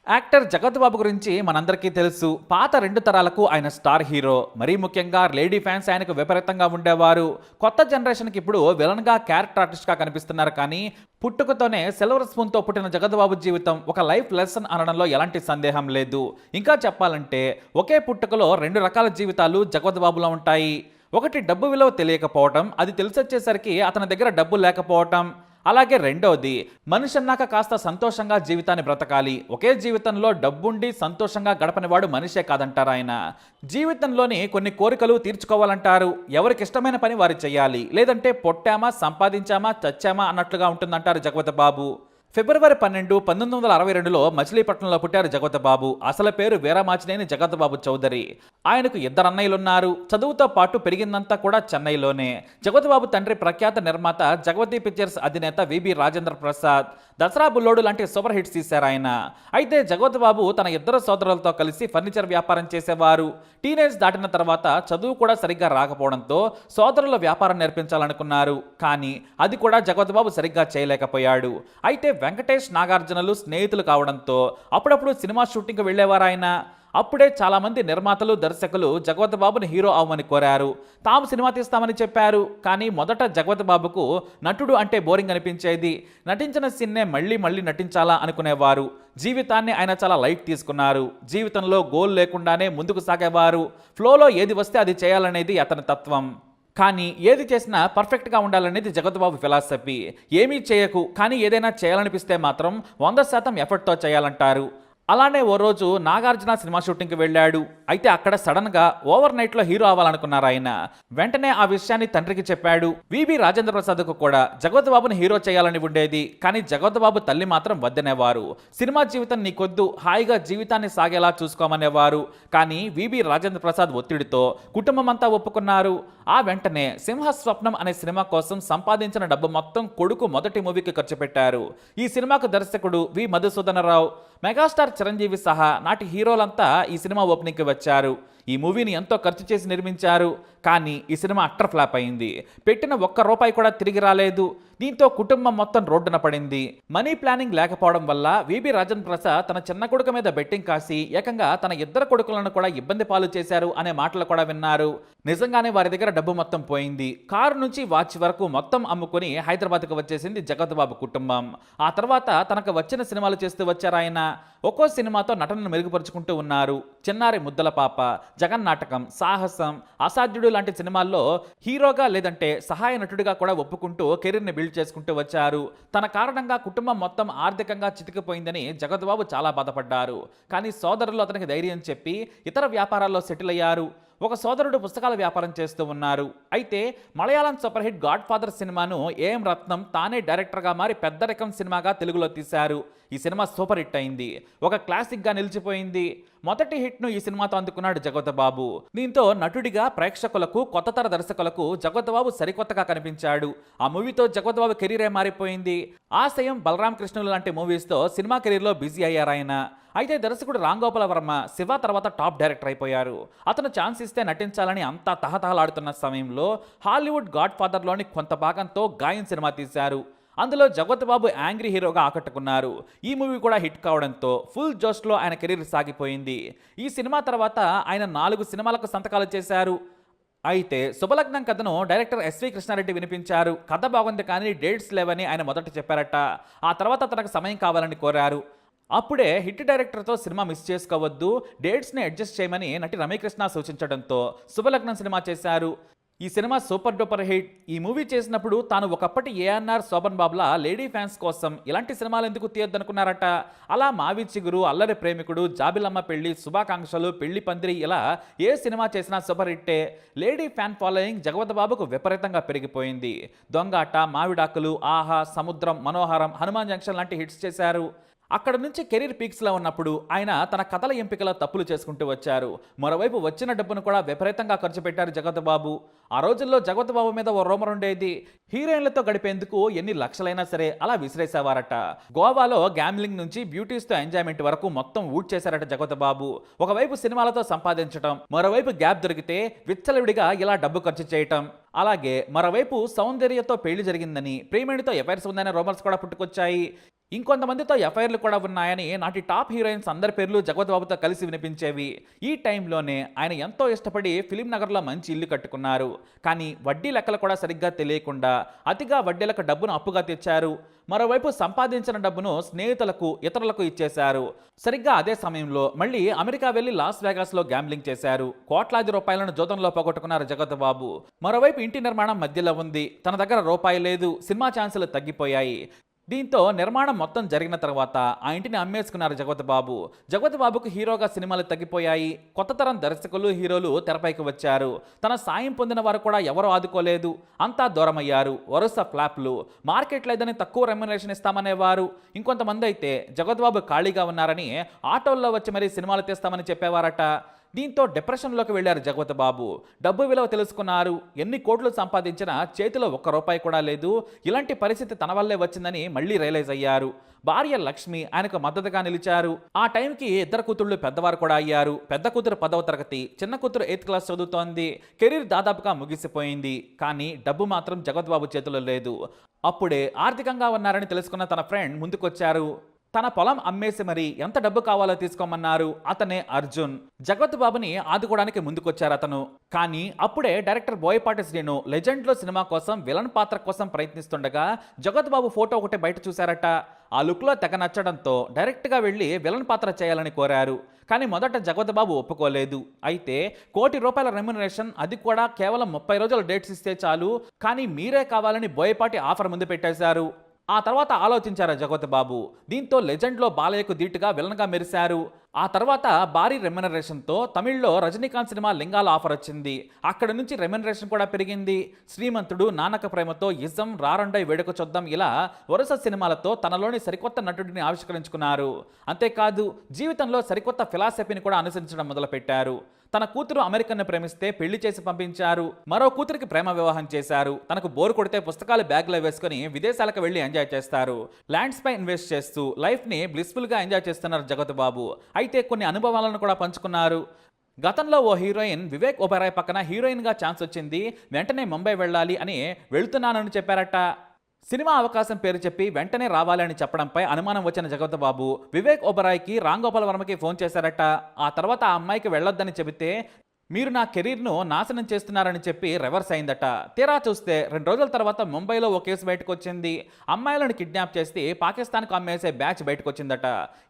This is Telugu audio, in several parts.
యాక్టర్ జగత్ బాబు గురించి మనందరికీ తెలుసు. పాత 2 తరాలకు ఆయన స్టార్ హీరో. మరీ ముఖ్యంగా లేడీ ఫ్యాన్స్ ఆయనకు విపరీతంగా ఉండేవారు. కొత్త జనరేషన్కి ఇప్పుడు విలన్గా క్యారెక్టర్ ఆర్టిస్ట్గా కనిపిస్తున్నారు. కానీ పుట్టుకతోనే సిల్వర్ స్పూన్తో పుట్టిన జగత్ బాబు జీవితం ఒక లైఫ్ లెసన్ అనడంలో ఎలాంటి సందేహం లేదు. ఇంకా చెప్పాలంటే ఒకే పుట్టుకలో 2 రకాల జీవితాలు జగత్ బాబులో ఉంటాయి. ఒకటి డబ్బు విలువ తెలియకపోవటం, అది తెలిసొచ్చేసరికి అతని దగ్గర డబ్బు లేకపోవటం. అలాగే రెండవది మనిషి అన్నాక కాస్త సంతోషంగా జీవితాన్ని బ్రతకాలి. ఒకే జీవితంలో డబ్బుండి సంతోషంగా గడపనివాడు మనిషే కాదంటారు ఆయన. జీవితంలోని కొన్ని కోరికలు తీర్చుకోవాలంటారు. ఎవరికి ఇష్టమైన పని వారు చేయాలి, లేదంటే పొట్టామా సంపాదించామా చచ్చామా అన్నట్లుగా ఉంటుందంటారు జగపతి బాబు. ఫిబ్రవరి 12, 1962లో మచిలీపట్నంలో పుట్టారు జగపతి బాబు. అసలు పేరు వీరమాచినేని జగపతి బాబు చౌదరి. ఆయనకు 2 అన్నయ్యలున్నారు. చదువుతో పాటు పెరిగిందంతా కూడా చెన్నైలోనే. జగపతి బాబు తండ్రి ప్రఖ్యాత నిర్మాత జగవతి పిక్చర్స్ అధినేత విబి రాజేంద్ర ప్రసాద్. దసరా బుల్లోడు లాంటి సూపర్ హిట్స్ తీశారు ఆయన. అయితే జగపతి బాబు తన 2 సోదరులతో కలిసి ఫర్నిచర్ వ్యాపారం చేసేవారు. టీనేజ్ దాటిన తర్వాత చదువు కూడా సరిగ్గా రాకపోవడంతో సోదరుల వ్యాపారం నేర్పించాలనుకున్నారు. కానీ అది కూడా జగపతి బాబు సరిగ్గా చేయలేకపోయాడు. అయితే వెంకటేష్, నాగార్జునలు స్నేహితులు కావడంతో అప్పుడప్పుడు సినిమా షూటింగ్కి వెళ్ళేవారు ఆయన. అప్పుడే చాలామంది నిర్మాతలు, దర్శకులు జగపతి బాబుని హీరో అవ్వమని కోరారు. తాము సినిమా తీస్తామని చెప్పారు. కానీ మొదట జగపతి బాబుకు నటుడు అంటే బోరింగ్ అనిపించేది. నటించిన సీన్నే మళ్ళీ మళ్ళీ నటించాలా అనుకునేవారు. జీవితాన్ని ఆయన చాలా లైట్ తీసుకున్నారు. జీవితంలో గోల్ లేకుండానే ముందుకు సాగేవారు. ఫ్లోలో ఏది వస్తే అది చేయాలనేది అతని తత్వం. కానీ ఏది చేసినా పర్ఫెక్ట్గా ఉండాలనేది జగపతి బాబు ఫిలాసఫీ. ఏమీ చేయకు, కానీ ఏదైనా చేయాలనిపిస్తే మాత్రం 100% ఎఫర్ట్తో చేయాలంటారు. అలానే ఓ రోజు నాగార్జున సినిమా షూటింగ్కి వెళ్ళాడు. అయితే అక్కడ సడన్గా ఓవర్ నైట్లో హీరో అవ్వాలనుకున్నారు ఆయన. వెంటనే ఆ విషయాన్ని తండ్రికి చెప్పాడు. విబి రాజేంద్ర ప్రసాద్కు కూడా జగపతి బాబుని హీరో చేయాలని ఉండేది. కానీ జగపతి బాబు తల్లి మాత్రం వద్దనేవారు. సినిమా జీవితం నీకొద్దు, హాయిగా జీవితాన్ని సాగేలా చూసుకోమనేవారు. కానీ విబి రాజేంద్ర ప్రసాద్ ఒత్తిడితో కుటుంబం అంతా ఒప్పుకున్నారు. ఆ వెంటనే సింహస్వప్నం అనే సినిమా కోసం సంపాదించిన డబ్బు మొత్తం కొడుకు మొదటి మూవీకి ఖర్చు పెట్టారు. ఈ సినిమాకు దర్శకుడు వి మధుసూదనరావు, మెగాస్టార్ చిరంజీవి సహా నాటి హీరోలంతా ఈ సినిమా ఓపెనింగ్కి వచ్చారు. ఈ మూవీని ఎంతో ఖర్చు చేసి నిర్మించారు. కానీ ఈ సినిమా అట్టర్ ఫ్లాప్ అయింది. పెట్టిన ₹1 కూడా తిరిగి రాలేదు. దీంతో కుటుంబం మొత్తం రోడ్డున పడింది. మనీ ప్లానింగ్ లేకపోవడం వల్ల విబి రాజేంద్ర ప్రసాద్ తన చిన్న కొడుకు మీద బెట్టింగ్ కాసి ఏకంగా తన 2 కొడుకులను కూడా ఇబ్బంది పాలు చేశారు అనే మాటలు కూడా విన్నారు. నిజంగానే వారి దగ్గర డబ్బు మొత్తం పోయింది. కారు నుంచి వాచ్ వరకు మొత్తం అమ్ముకుని హైదరాబాద్కు వచ్చేసింది జగపతి బాబు కుటుంబం. ఆ తర్వాత తనకు వచ్చిన సినిమాలు చేస్తూ వచ్చారు ఆయన. ఒక్కో సినిమాతో నటనను మెరుగుపరుచుకుంటూ ఉన్నారు. చిన్నారి ముద్దల పాప, జగన్ నాటకం, సాహసం, అసాధ్యుడు లాంటి సినిమాల్లో హీరోగా లేదంటే సహాయ నటుడిగా కూడా ఒప్పుకుంటూ కెరీర్ని బిల్డ్ చేసుకుంటూ వచ్చారు. తన కారణంగా కుటుంబం మొత్తం ఆర్థికంగా చితికిపోయిందని జగపతి బాబు చాలా బాధపడ్డారు. కానీ సోదరులు అతనికి ధైర్యం చెప్పి ఇతర వ్యాపారాల్లో సెటిల్ అయ్యారు. ఒక సోదరుడు పుస్తకాల వ్యాపారం చేస్తూ ఉన్నారు. అయితే Malayalam super hit God father సినిమాను ఏఎం రత్నం తానే డైరెక్టర్గా మారి పెద్ద రకం సినిమాగా తెలుగులో తీశారు. ఈ సినిమా సూపర్ హిట్ అయింది. ఒక క్లాసిక్గా నిలిచిపోయింది. మొదటి హిట్ను ఈ సినిమాతో అందుకున్నాడు జగపతి బాబు. దీంతో నటుడిగా ప్రేక్షకులకు, కొత్త తర దర్శకులకు జగపతి బాబు సరికొత్తగా కనిపించాడు. ఆ మూవీతో జగపతి బాబు కెరీరే మారిపోయింది. ఆశయం, బలరాం కృష్ణులు లాంటి మూవీస్తో సినిమా కెరీర్లో బిజీ అయ్యారు ఆయన. అయితే దర్శకుడు రామ్ గోపాల్ వర్మ శివ తర్వాత టాప్ డైరెక్టర్ అయిపోయారు. అతను ఛాన్స్ ఇస్తే నటించాలని అంతా తహతహలాడుతున్న సమయంలో హాలీవుడ్ గాడ్ ఫాదర్లోని కొంత భాగంతో గాయం సినిమా తీశారు. అందులో జగపతి బాబు యాంగ్రీ హీరోగా ఆకట్టుకున్నారు. ఈ మూవీ కూడా హిట్ కావడంతో ఫుల్ జోష్లో ఆయన కెరీర్ సాగిపోయింది. ఈ సినిమా తర్వాత ఆయన 4 సినిమాలకు సంతకాలు చేశారు. అయితే శుభలగ్నం కథను డైరెక్టర్ ఎస్వి కృష్ణారెడ్డి వినిపించారు. కథ బాగుంది కానీ డేట్స్ లేవని ఆయన మొదట చెప్పారట. ఆ తర్వాత తనకు సమయం కావాలని కోరారు. అప్పుడే హిట్ డైరెక్టర్తో సినిమా మిస్ చేసుకోవద్దు, డేట్స్ని అడ్జస్ట్ చేయమని నటి రమ్యకృష్ణ సూచించడంతో శుభలగ్నం సినిమా చేశారు. ఈ సినిమా సూపర్ డూపర్ హిట్. ఈ మూవీ చేసినప్పుడు తాను ఒకప్పటి ఏఎన్ఆర్ శోభన్ బాబులా లేడీ ఫ్యాన్స్ కోసం ఇలాంటి సినిమాలు ఎందుకు తీయొద్దనుకున్నారట. అలా మావి చిగురు, అల్లరి ప్రేమికుడు, జాబిలమ్మ పెళ్లి, శుభాకాంక్షలు, పెళ్లి పందిరి ఇలా ఏ సినిమా చేసినా సూపర్ హిట్టే. లేడీ ఫ్యాన్ ఫాలోయింగ్ జగపతి బాబుకు విపరీతంగా పెరిగిపోయింది. దొంగాట, మావిడాకులు, ఆహా, సముద్రం, మనోహరం, హనుమాన్ జంక్షన్ లాంటి హిట్స్ చేశారు. అక్కడ నుంచి కెరీర్ పీక్స్లో ఉన్నప్పుడు ఆయన తన కథల ఎంపికలో తప్పులు చేసుకుంటూ వచ్చారు. మరోవైపు వచ్చిన డబ్బును కూడా విపరీతంగా ఖర్చు పెట్టారు జగపతి బాబు. ఆ రోజుల్లో జగపతి బాబు మీద ఓ రూమర్ ఉండేది. హీరోయిన్లతో గడిపేందుకు ఎన్ని లక్షలైనా సరే అలా విసిరేసేవారట. గోవాలో గ్యామ్లింగ్ నుంచి బ్యూటీస్తో ఎంజాయ్మెంట్ వరకు మొత్తం ఊడ్ చేశారట జగపతి బాబు. ఒకవైపు సినిమాలతో సంపాదించడం, మరోవైపు గ్యాప్ దొరికితే విచ్చలవిడిగా ఇలా డబ్బు ఖర్చు చేయటం. అలాగే మరోవైపు సౌందర్యతో పెళ్లి జరిగిందని, ప్రేమిడితో ఎఫైర్స్ ఉందనే రూమర్స్ కూడా పుట్టుకొచ్చాయి. ఇంకొంతమందితో ఎఫ్ఐఆర్లు కూడా ఉన్నాయని నాటి టాప్ హీరోయిన్స్ అందరి పేర్లు జగపతి బాబుతో కలిసి వినిపించేవి. ఈ టైంలోనే ఆయన ఎంతో ఇష్టపడి ఫిలిం నగర్లో మంచి ఇల్లు కట్టుకున్నారు. కానీ వడ్డీ లెక్కలు కూడా సరిగ్గా తెలియకుండా అతిగా వడ్డీలకు డబ్బును అప్పుగా తెచ్చారు. మరోవైపు సంపాదించిన డబ్బును స్నేహితులకు ఇతరులకు ఇచ్చేశారు. సరిగ్గా అదే సమయంలో మళ్ళీ అమెరికా వెళ్లి లాస్ వేగాస్లో గ్యాంబ్లింగ్ చేశారు. కోట్లాది రూపాయలను జోదంలో పోగొట్టుకున్నారు జగపతి బాబు. మరోవైపు ఇంటి నిర్మాణం మధ్యలో ఉంది. తన దగ్గర రూపాయి లేదు. సినిమా ఛాన్సులు తగ్గిపోయాయి. దీంతో నిర్మాణం మొత్తం జరిగిన తర్వాత ఆ ఇంటిని అమ్మేసుకున్నారు జగపతి బాబు. జగపతి బాబుకు హీరోగా సినిమాలు తగ్గిపోయాయి. కొత్త తరం దర్శకులు హీరోలు తెరపైకి వచ్చారు. తన సాయం పొందిన వారు కూడా ఎవరూ ఆదుకోలేదు. అంతా దూరమయ్యారు. వరుస ఫ్లాప్లు. మార్కెట్ లేదని తక్కువ రెమ్యునరేషన్ ఇస్తామనేవారు. ఇంకొంతమంది అయితే జగపతి బాబు ఖాళీగా ఉన్నారని ఆటోల్లో వచ్చి మరీ సినిమాలు తీస్తామని చెప్పేవారట. దీంతో డిప్రెషన్లోకి వెళ్లారు జగపతి బాబు. డబ్బు విలువ తెలుసుకున్నారు. ఎన్ని కోట్లు సంపాదించినా చేతిలో ఒక్క రూపాయి కూడా లేదు. ఇలాంటి పరిస్థితి తన వల్లే వచ్చిందని మళ్ళీ రియలైజ్ అయ్యారు. భార్య లక్ష్మి ఆయనకు మద్దతుగా నిలిచారు. ఆ టైంకి ఇద్దరు కూతుళ్ళు పెద్దవారు కూడా అయ్యారు. పెద్ద కూతురు 10వ తరగతి, చిన్న కూతురు 8th క్లాస్ చదువుతోంది. కెరీర్ దాదాపుగా ముగిసిపోయింది. కానీ డబ్బు మాత్రం జగపతి బాబు చేతిలో లేదు. అప్పుడే ఆర్థికంగా ఉన్నారని తెలుసుకున్న తన ఫ్రెండ్ ముందుకొచ్చారు. తన పొలం అమ్మేసి మరి ఎంత డబ్బు కావాలో తీసుకోమన్నారు. అతనే అర్జున్. జగపతి బాబుని ఆదుకోవడానికి ముందుకొచ్చారు అతను. కానీ అప్పుడే డైరెక్టర్ బోయపాటి శ్రీను లెజెండ్లో సినిమా కోసం విలన్ పాత్ర కోసం ప్రయత్నిస్తుండగా జగపతి బాబు ఫోటో ఒకటి బయట చూశారట. ఆ లుక్లో తెగ నచ్చడంతో డైరెక్ట్గా వెళ్ళి విలన్ పాత్ర చేయాలని కోరారు. కానీ మొదట జగపతి బాబు ఒప్పుకోలేదు. అయితే ₹1,00,00,000 రెమ్యునరేషన్, అది కూడా కేవలం 30 రోజుల డేట్స్ ఇస్తే చాలు, కానీ మీరే కావాలని బోయపాటి ఆఫర్ ముందు పెట్టేశారు. ఆ తర్వాత ఆలోచించారు జగపతి బాబు. దీంతో లెజెండ్లో బాలయ్యకు ధీటుగా విలన్గా మెరిశారు. ఆ తర్వాత భారీ రెమ్యునరేషన్తో తమిళ్లో రజనీకాంత్ సినిమా లింగాల ఆఫర్ వచ్చింది. అక్కడి నుంచి రెమ్యునరేషన్ కూడా పెరిగింది. శ్రీమంతుడు, నానక ప్రేమతో, ఇజం, రారండై వేడుక చూద్దాం ఇలా వరుస సినిమాలతో తనలోని సరికొత్త నటుడిని ఆవిష్కరించుకున్నారు. అంతేకాదు జీవితంలో సరికొత్త ఫిలాసఫీని కూడా అనుసరించడం మొదలుపెట్టారు. తన కూతురు అమెరికన్ను ప్రేమిస్తే పెళ్లి చేసి పంపించారు. మరో కూతురికి ప్రేమ వివాహం చేశారు. తనకు బోరు కొడితే పుస్తకాలు బ్యాగ్లో వేసుకుని విదేశాలకు వెళ్లి ఎంజాయ్ చేస్తారు. ల్యాండ్స్ పై ఇన్వెస్ట్ చేస్తూ లైఫ్ ని బ్లిస్ఫుల్ గా ఎంజాయ్ చేస్తున్నారు జగపతి బాబు. అయితే కొన్ని అనుభవాలను కూడా పంచుకున్నారు. గతంలో ఓ హీరోయిన్ వివేక్ ఒబెరాయ్ పక్కన హీరోయిన్ గా ఛాన్స్ వచ్చింది. వెంటనే ముంబై వెళ్ళాలి అని వెళ్తున్నానని చెప్పారట. సినిమా అవకాశం పేరు చెప్పి వెంటనే రావాలని చెప్పడంపై అనుమానం వచ్చిన జగపతి బాబు వివేక్ ఒబెరాయ్కి, రామ్ గోపాల్ వర్మకి ఫోన్ చేశారట. ఆ తర్వాత ఆ అమ్మాయికి వెళ్ళొద్దని చెబితే మీరు నా కెరీర్ను నాశనం చేస్తున్నారని చెప్పి రివర్స్ అయిందట. తీరా చూస్తే 2 రోజుల తర్వాత ముంబైలో ఓ కేసు బయటకు వచ్చింది. అమ్మాయిలను కిడ్నాప్ చేసి పాకిస్తాన్కు అమ్మేసే బ్యాచ్ బయటకు వచ్చిందట.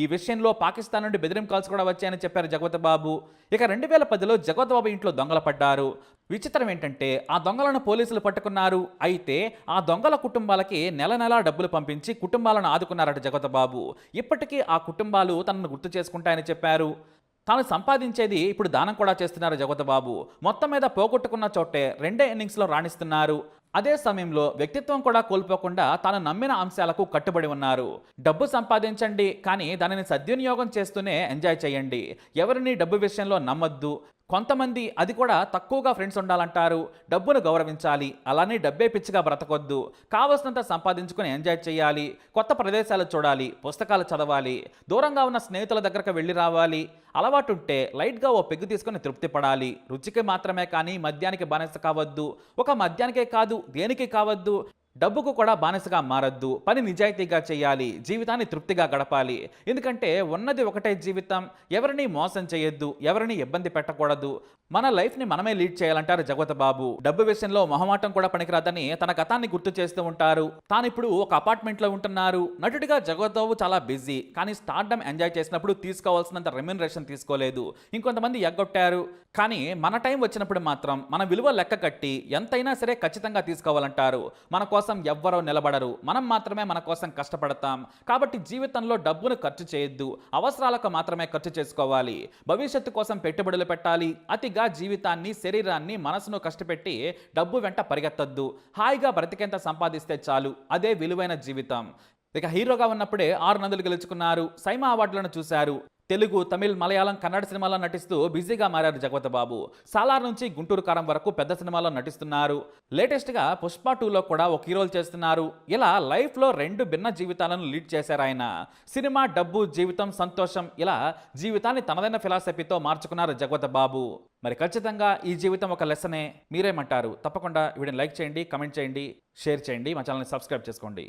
ఈ విషయంలో పాకిస్తాన్ నుండి బెదిరింపు కాల్స్ కూడా వచ్చాయని చెప్పారు జగపతి బాబు. ఇక 2010లో జగపతి బాబు ఇంట్లో దొంగలు పడ్డారు. విచిత్రం ఏంటంటే ఆ దొంగలను పోలీసులు పట్టుకున్నారు. అయితే ఆ దొంగల కుటుంబాలకి నెల నెలా డబ్బులు పంపించి కుటుంబాలను ఆదుకున్నారట జగపతి బాబు. ఇప్పటికీ ఆ కుటుంబాలు తనను గుర్తు చేసుకుంటాయని చెప్పారు. తాను సంపాదించేది ఇప్పుడు దానం కూడా చేస్తున్నారు జగపతి బాబు. మొత్తం మీద పోగొట్టుకున్న చోటే 2 ఇన్నింగ్స్లో రాణిస్తున్నారు. అదే సమయంలో వ్యక్తిత్వం కూడా కోల్పోకుండా తాను నమ్మిన అంశాలకు కట్టుబడి ఉన్నారు. డబ్బు సంపాదించండి, కానీ దానిని సద్వినియోగం చేస్తూనే ఎంజాయ్ చేయండి. ఎవరిని డబ్బు విషయంలో నమ్మొద్దు. కొంతమంది అది కూడా తక్కువగా ఫ్రెండ్స్ ఉండాలంటారు. డబ్బును గౌరవించాలి, అలానే డబ్బే పిచ్చిగా బ్రతకొద్దు. కావలసినంత సంపాదించుకుని ఎంజాయ్ చేయాలి. కొత్త ప్రదేశాలు చూడాలి, పుస్తకాలు చదవాలి, దూరంగా ఉన్న స్నేహితుల దగ్గరకు వెళ్ళి రావాలి. అలవాటుంటే లైట్గా ఓ పెగ్గు తీసుకుని తృప్తి పడాలి. రుచికి మాత్రమే కానీ మద్యానికి బానిస కావద్దు. ఒక మద్యానికే కాదు, దేనికి కావద్దు. డబ్బుకు కూడా బానిసగా మారద్దు. పని నిజాయితీగా చేయాలి. జీవితాన్ని తృప్తిగా గడపాలి. ఎందుకంటే ఉన్నది ఒకటే జీవితం. ఎవరిని మోసం చేయొద్దు, ఎవరిని ఇబ్బంది పెట్టకూడదు. మన లైఫ్ని మనమే లీడ్ చేయాలంటారు జగపతి బాబు. డబ్బు విషయంలో మొహమాటం కూడా పనికిరాదని తన గతాన్ని గుర్తు చేస్తూ ఉంటారు. తాను ఇప్పుడు ఒక అపార్ట్మెంట్లో ఉంటున్నారు. నటుడిగా జగపతి బాబు చాలా బిజీ. కానీ స్టార్డమ్ ఎంజాయ్ చేసినప్పుడు తీసుకోవాల్సినంత రెమ్యునరేషన్ తీసుకోలేదు. ఇంకొంతమంది ఎగ్గొట్టారు. కానీ మన టైం వచ్చినప్పుడు మాత్రం మన విలువ లెక్క కట్టి ఎంతైనా సరే ఖచ్చితంగా తీసుకోవాలంటారు. మన కోసం ఎవ్వరూ నిలబడరు. మనం మాత్రమే మన కోసం కష్టపడతాం. కాబట్టి జీవితంలో డబ్బును ఖర్చు చేయొద్దు. అవసరాలకు మాత్రమే ఖర్చు చేసుకోవాలి. భవిష్యత్తు కోసం పెట్టుబడులు పెట్టాలి. అతిగా జీవితాన్ని, శరీరాన్ని, మనసును కష్టపెట్టి డబ్బు వెంట పరిగెత్తొద్దు. హాయిగా బ్రతికేంత సంపాదిస్తే చాలు. అదే విలువైన జీవితం. ఇక హీరోగా ఉన్నప్పుడే 6 నందులు గెలుచుకున్నారు. సైమా అవార్డులను చూశారు. తెలుగు, తమిళ్, మలయాళం, కన్నడ సినిమాల్లో నటిస్తూ బిజీగా మారారు జగపతి బాబు. సాలార్ నుంచి గుంటూరు కారం వరకు పెద్ద సినిమాల్లో నటిస్తున్నారు. లేటెస్ట్గా పుష్ప 2లో కూడా ఒక హీరోలు చేస్తున్నారు. ఇలా లైఫ్లో 2 భిన్న జీవితాలను లీడ్ చేశారు ఆయన. సినిమా, డబ్బు, జీవితం, సంతోషం ఇలా జీవితాన్ని తనదైన ఫిలాసఫీతో మార్చుకున్నారు జగపతి బాబు. మరి ఖచ్చితంగా ఈ జీవితం ఒక లెసనే. మీరేమంటారు? తప్పకుండా వీడియోని లైక్ చేయండి, కమెంట్ చేయండి, షేర్ చేయండి, మా ఛానల్ని సబ్స్క్రైబ్ చేసుకోండి.